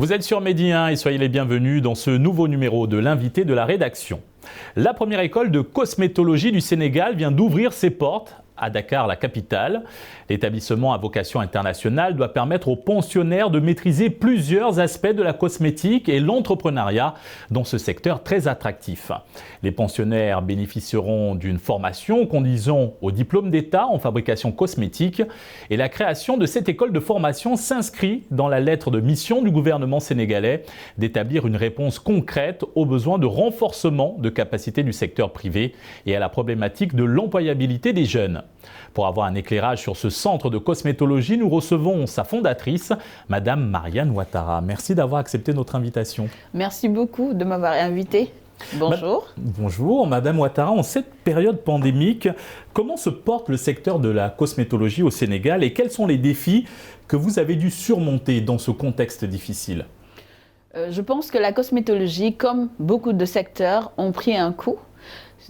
Vous êtes sur Medi 1 et soyez les bienvenus dans ce nouveau numéro de l'invité de la rédaction. La première école de cosmétologie du Sénégal vient d'ouvrir ses portes à Dakar, la capitale. L'établissement à vocation internationale doit permettre aux pensionnaires de maîtriser plusieurs aspects de la cosmétique et l'entrepreneuriat dans ce secteur très attractif. Les pensionnaires bénéficieront d'une formation conduisant au diplôme d'État en fabrication cosmétique et la création de cette école de formation s'inscrit dans la lettre de mission du gouvernement sénégalais d'établir une réponse concrète aux besoins de renforcement de capacités du secteur privé et à la problématique de l'employabilité des jeunes. Pour avoir un éclairage sur ce centre de cosmétologie, nous recevons sa fondatrice, Madame Marianne Ouattara. Merci d'avoir accepté notre invitation. Merci beaucoup de m'avoir invité. Bonjour. Bonjour, Madame Ouattara. En cette période pandémique, comment se porte le secteur de la cosmétologie au Sénégal et quels sont les défis que vous avez dû surmonter dans ce contexte difficile ? Je pense que la cosmétologie, comme beaucoup de secteurs, ont pris un coup.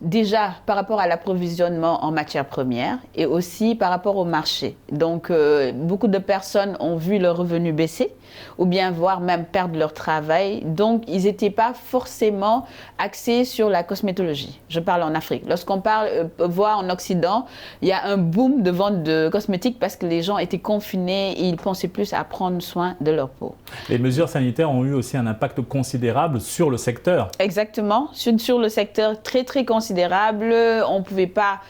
Déjà par rapport à l'approvisionnement en matières premières et aussi par rapport au marché. Donc beaucoup de personnes ont vu leurs revenus baisser ou bien voire même perdre leur travail. Donc ils n'étaient pas forcément axés sur la cosmétologie. Je parle en Afrique. Lorsqu'on voit en Occident, il y a un boom de vente de cosmétiques parce que les gens étaient confinés et ils pensaient plus à prendre soin de leur peau. Les mesures sanitaires ont eu aussi un impact considérable sur le secteur. Exactement, sur le secteur très considérable. On ne pouvait pas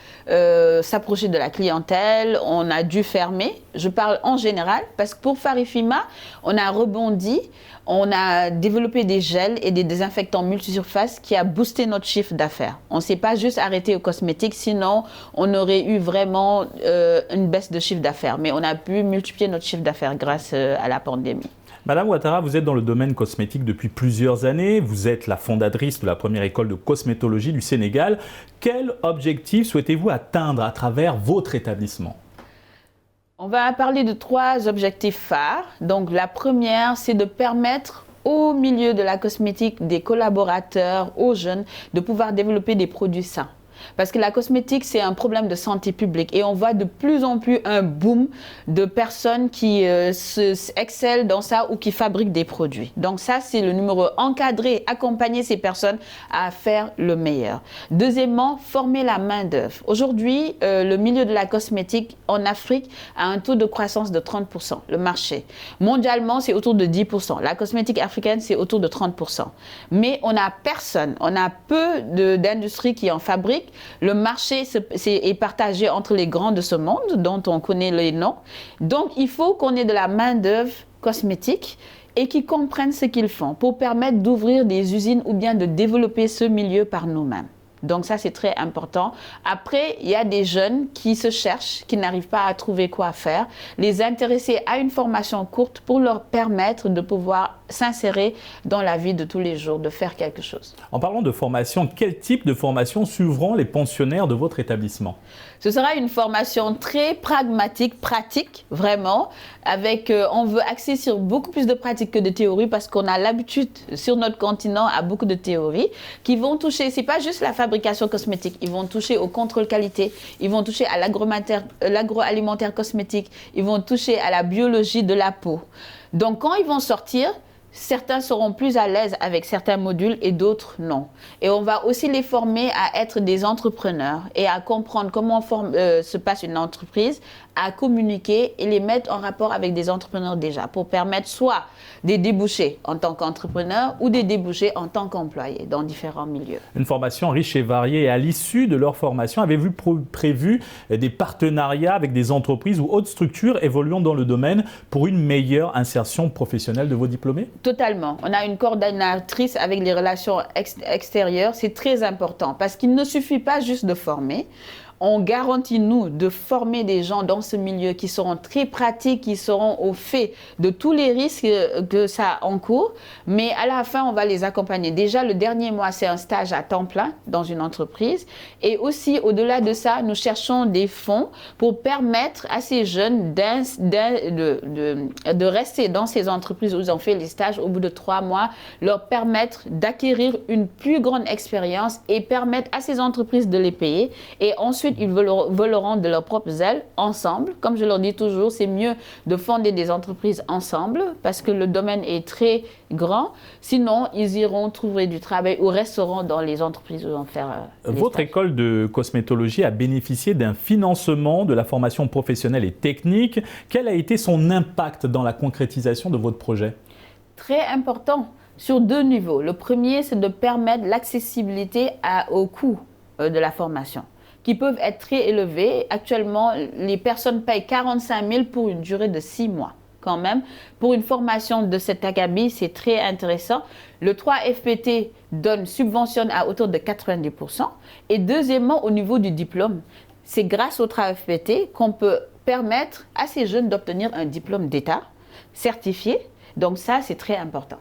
s'approcher de la clientèle, on a dû fermer. Je parle en général parce que pour Farifima, on a rebondi, on a développé des gels et des désinfectants multisurfaces qui a boosté notre chiffre d'affaires. On ne s'est pas juste arrêté aux cosmétiques, sinon on aurait eu vraiment une baisse de chiffre d'affaires. Mais on a pu multiplier notre chiffre d'affaires grâce à la pandémie. Madame Ouattara, vous êtes dans le domaine cosmétique depuis plusieurs années. Vous êtes la fondatrice de la première école de cosmétologie du Sénégal. Quel objectif souhaitez-vous atteindre à travers votre établissement ? On va parler de 3 objectifs phares. Donc la première, c'est de permettre au milieu de la cosmétique, des collaborateurs, aux jeunes, de pouvoir développer des produits sains. Parce que la cosmétique, c'est un problème de santé publique et on voit de plus en plus un boom de personnes qui excellent dans ça ou qui fabriquent des produits. Donc ça, c'est le numéro 1. Encadrer, accompagner ces personnes à faire le meilleur. Deuxièmement, former la main-d'œuvre. Aujourd'hui, le milieu de la cosmétique en Afrique a un taux de croissance de 30%, le marché. Mondialement, c'est autour de 10%. La cosmétique africaine, c'est autour de 30%. Mais on n'a personne, on a peu d'industries qui en fabriquent. Le marché est partagé entre les grands de ce monde, dont on connaît les noms. Donc, il faut qu'on ait de la main-d'œuvre cosmétique et qui comprennent ce qu'ils font pour permettre d'ouvrir des usines ou bien de développer ce milieu par nous-mêmes. Donc ça, c'est très important. Après, il y a des jeunes qui se cherchent, qui n'arrivent pas à trouver quoi faire. Les intéresser à une formation courte pour leur permettre de pouvoir s'insérer dans la vie de tous les jours, de faire quelque chose. En parlant de formation, quel type de formation suivront les pensionnaires de votre établissement ? Ce sera une formation très pragmatique, pratique, vraiment, avec, on veut axer sur beaucoup plus de pratique que de théorie parce qu'on a l'habitude sur notre continent à beaucoup de théories qui vont toucher, c'est pas juste la fabrication cosmétique, ils vont toucher au contrôle qualité, ils vont toucher à l'agroalimentaire cosmétique, ils vont toucher à la biologie de la peau. Donc quand ils vont sortir, certains seront plus à l'aise avec certains modules et d'autres non. Et on va aussi les former à être des entrepreneurs et à comprendre comment se passe une entreprise, à communiquer et les mettre en rapport avec des entrepreneurs déjà pour permettre soit des débouchés en tant qu'entrepreneur ou des débouchés en tant qu'employé dans différents milieux. Une formation riche et variée. Et à l'issue de leur formation, avez-vous prévu des partenariats avec des entreprises ou autres structures évoluant dans le domaine pour une meilleure insertion professionnelle de vos diplômés ? Totalement. On a une coordonnatrice avec les relations extérieures. C'est très important parce qu'il ne suffit pas juste de former. On garantit, nous, de former des gens dans ce milieu qui seront très pratiques, qui seront au fait de tous les risques que ça encourt. Mais à la fin, on va les accompagner. Déjà, le dernier mois, c'est un stage à temps plein dans une entreprise. Et aussi, au-delà de ça, nous cherchons des fonds pour permettre à ces jeunes de rester dans ces entreprises où ils ont fait les stages au bout de 3 mois, leur permettre d'acquérir une plus grande expérience et permettre à ces entreprises de les payer. Et ensuite, ensuite ils voleront de leurs propres ailes ensemble. Comme je leur dis toujours, c'est mieux de fonder des entreprises ensemble parce que le domaine est très grand. Sinon, ils iront trouver du travail ou resteront dans les entreprises où ils vont faire Votre école de cosmétologie a bénéficié d'un financement de la formation professionnelle et technique. Quel a été son impact dans la concrétisation de votre projet? Très important, sur 2 niveaux. Le premier, c'est de permettre l'accessibilité au coût de la formation, qui peuvent être très élevés. Actuellement, les personnes payent 45 000 pour une durée de 6 mois. Quand même, pour une formation de cet acabit, c'est très intéressant. Le 3FPT subventionne à hauteur de 90%. Et deuxièmement, au niveau du diplôme, c'est grâce au 3FPT qu'on peut permettre à ces jeunes d'obtenir un diplôme d'État certifié. Donc ça, c'est très important.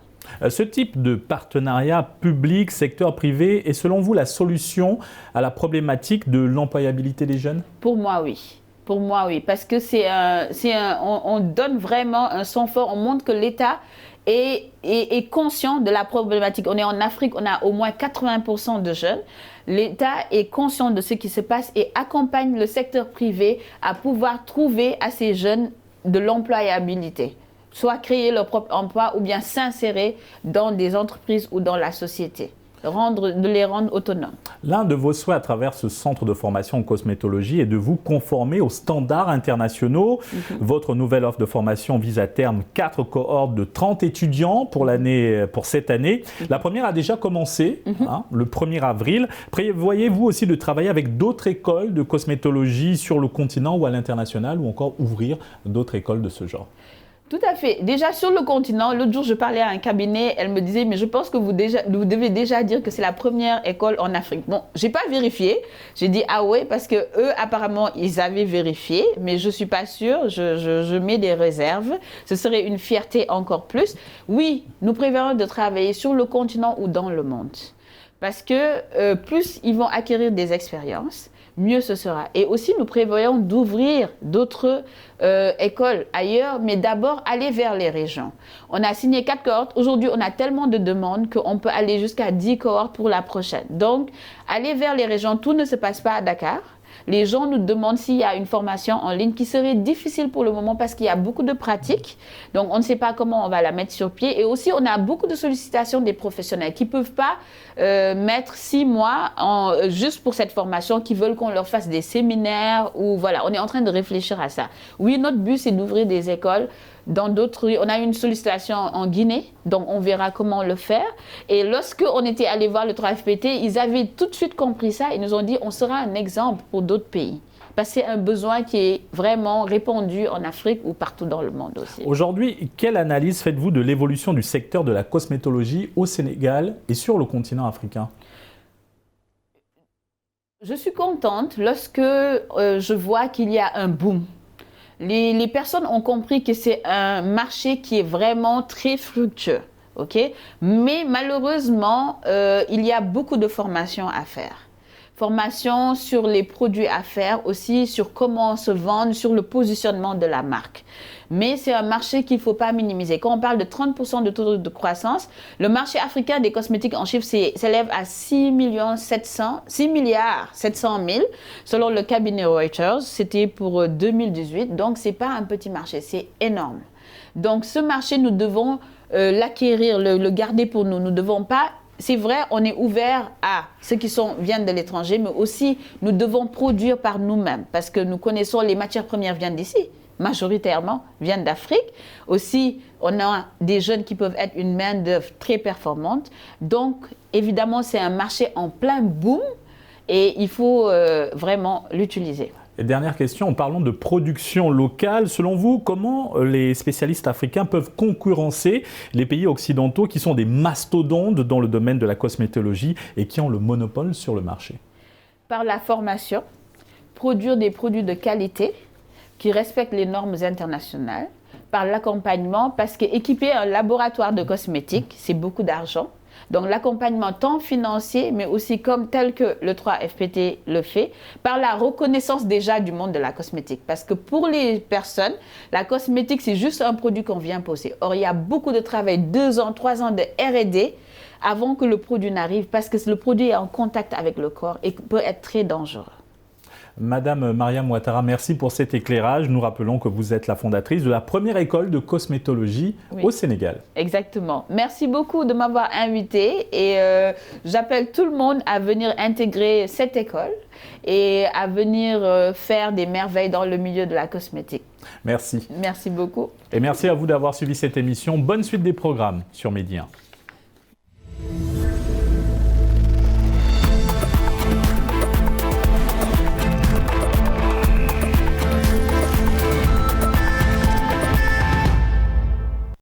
Ce type de partenariat public, secteur privé est selon vous la solution à la problématique de l'employabilité des jeunes? Pour moi, oui. Pour moi, oui. Parce que on donne vraiment un son fort. On montre que l'État est conscient de la problématique. On est en Afrique, on a au moins 80% de jeunes. L'État est conscient de ce qui se passe et accompagne le secteur privé à pouvoir trouver à ces jeunes de l'employabilité. Soit créer leur propre emploi ou bien s'insérer dans des entreprises ou dans la société, de les rendre autonomes. L'un de vos souhaits à travers ce centre de formation en cosmétologie est de vous conformer aux standards internationaux. Votre nouvelle offre de formation vise à terme 4 cohortes de 30 étudiants pour cette année. La première a déjà commencé, le 1er avril. Prévoyez-vous aussi de travailler avec d'autres écoles de cosmétologie sur le continent ou à l'international ou encore ouvrir d'autres écoles de ce genre? Tout à fait. Déjà sur le continent, l'autre jour je parlais à un cabinet, elle me disait mais je pense que vous devez déjà dire que c'est la première école en Afrique. Bon, j'ai pas vérifié. J'ai dit ah ouais parce que eux apparemment ils avaient vérifié, mais je suis pas sûre. Je mets des réserves. Ce serait une fierté encore plus. Oui, nous prévoyons de travailler sur le continent ou dans le monde, parce que plus ils vont acquérir des expériences, mieux ce sera. Et aussi, nous prévoyons d'ouvrir d'autres écoles ailleurs, mais d'abord aller vers les régions. On a signé 4 cohortes. Aujourd'hui, on a tellement de demandes qu'on peut aller jusqu'à 10 cohortes pour la prochaine. Donc, aller vers les régions, tout ne se passe pas à Dakar. Les gens nous demandent s'il y a une formation en ligne qui serait difficile pour le moment parce qu'il y a beaucoup de pratiques. Donc, on ne sait pas comment on va la mettre sur pied. Et aussi, on a beaucoup de sollicitations des professionnels qui ne peuvent pas mettre 6 mois juste pour cette formation, qui veulent qu'on leur fasse des séminaires. Ou voilà, on est en train de réfléchir à ça. Oui, notre but, c'est d'ouvrir des écoles dans d'autres. On a eu une sollicitation en Guinée, donc on verra comment le faire. Et lorsque on était allé voir le 3FPT, ils avaient tout de suite compris ça. Ils nous ont dit on sera un exemple pour d'autres pays. Parce que c'est un besoin qui est vraiment répandu en Afrique ou partout dans le monde aussi. Aujourd'hui, quelle analyse faites-vous de l'évolution du secteur de la cosmétologie au Sénégal et sur le continent africain? Je suis contente lorsque je vois qu'il y a un boom. Les personnes ont compris que c'est un marché qui est vraiment très fructueux, ok? Mais malheureusement, il y a beaucoup de formations à faire. Formation sur les produits à faire, aussi sur comment se vendre, sur le positionnement de la marque. Mais c'est un marché qu'il ne faut pas minimiser. Quand on parle de 30% de taux de croissance, le marché africain des cosmétiques en chiffres s'élève à 6 milliards 700 000 selon le cabinet Reuters. C'était pour 2018. Donc, ce n'est pas un petit marché, c'est énorme. Donc, ce marché, nous devons l'acquérir, le garder pour nous. Nous ne devons pas... C'est vrai, on est ouvert à ceux qui viennent de l'étranger, mais aussi nous devons produire par nous-mêmes parce que nous connaissons les matières premières viennent d'ici, majoritairement viennent d'Afrique. Aussi, on a des jeunes qui peuvent être une main-d'œuvre très performante. Donc, évidemment, c'est un marché en plein boom et il faut vraiment l'utiliser. Et dernière question, en parlant de production locale, selon vous, comment les spécialistes africains peuvent concurrencer les pays occidentaux qui sont des mastodontes dans le domaine de la cosmétologie et qui ont le monopole sur le marché? Par la formation, produire des produits de qualité qui respectent les normes internationales, par l'accompagnement, parce qu'équiper un laboratoire de cosmétiques, c'est beaucoup d'argent. Donc l'accompagnement tant financier, mais aussi tel que le 3FPT le fait, par la reconnaissance déjà du monde de la cosmétique. Parce que pour les personnes, la cosmétique, c'est juste un produit qu'on vient poser. Or, il y a beaucoup de travail, 2 ans, 3 ans de R&D avant que le produit n'arrive, parce que le produit est en contact avec le corps et peut être très dangereux. Madame Mariam Ouattara, merci pour cet éclairage. Nous rappelons que vous êtes la fondatrice de la première école de cosmétologie au Sénégal. Exactement. Merci beaucoup de m'avoir invité et j'appelle tout le monde à venir intégrer cette école et à venir faire des merveilles dans le milieu de la cosmétique. Merci. Merci beaucoup. Et merci à vous d'avoir suivi cette émission. Bonne suite des programmes sur Média.